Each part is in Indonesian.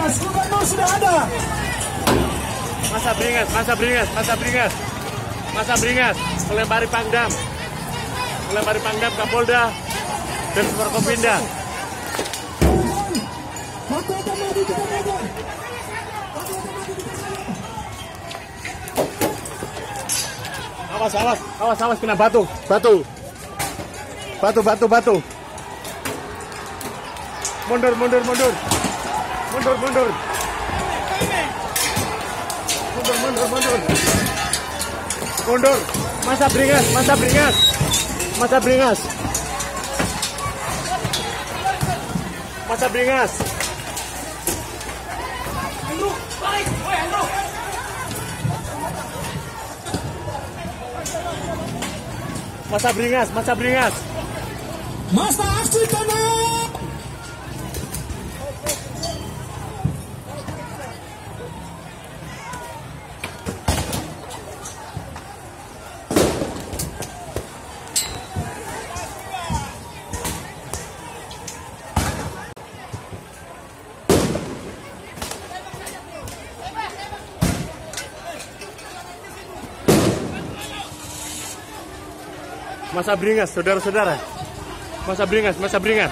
Gubernur sudah ada. Masa beringas, melempari Pangdam Kapolda dan Forkopimda. Awas kena batu. Mundur. Masa beringas. Masa aksi tanah. Masa beringas, saudara-saudara. Masa beringas. Masa beringas.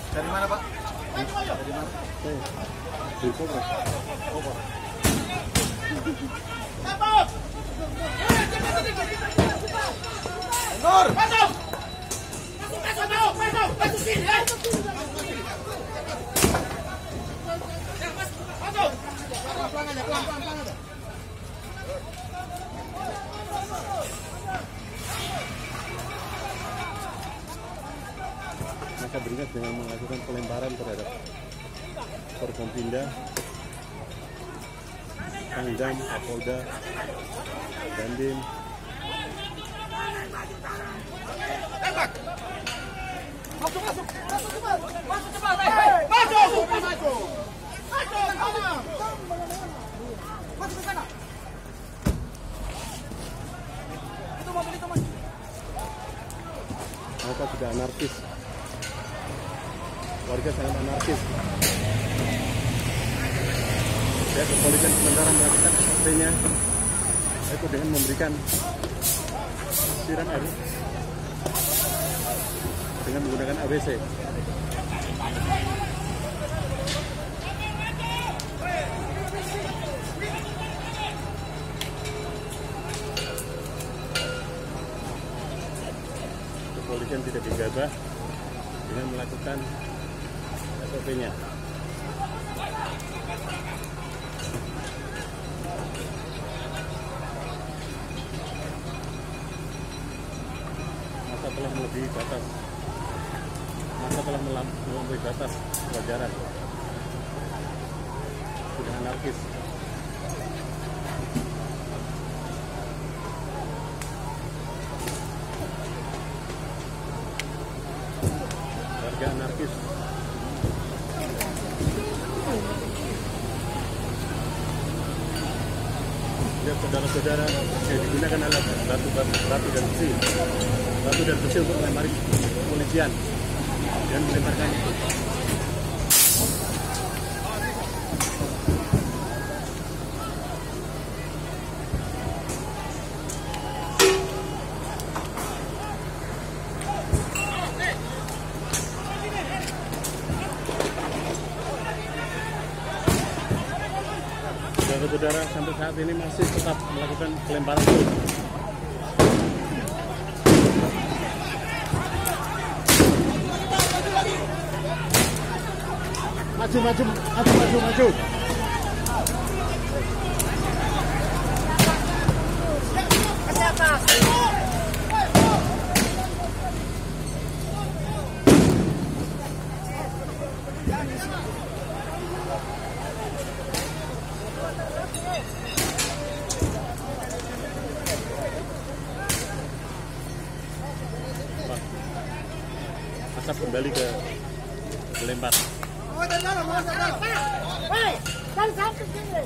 Dari mana, Pak? Dari Polres. Nur! Masa beringas dengan melakukan pelemparan terhadap Forkopimda, Pangdam, Kapolda, Dandim. Mereka sudah anarkis. Warga sangat anarkis. Ya, kepolisian sementara melakukan SOP-nya itu dengan memberikan siram air dengan menggunakan ABC. Kepolisian tidak digabah dengan melakukan SOP-nya. Masa telah melebihi batas. Masa telah melampaui batas kewajaran. Sudah anarkis. Warga anarkis. Lihat saudara-saudara, yang digunakan alat batu dan besi untuk melempari kepolisian dan melemparkan itu. Saudara-saudara, sampai saat ini masih tetap melakukan pelemparan bom. Maju. Asap kembali ke lempar. Hei, kan satu sini.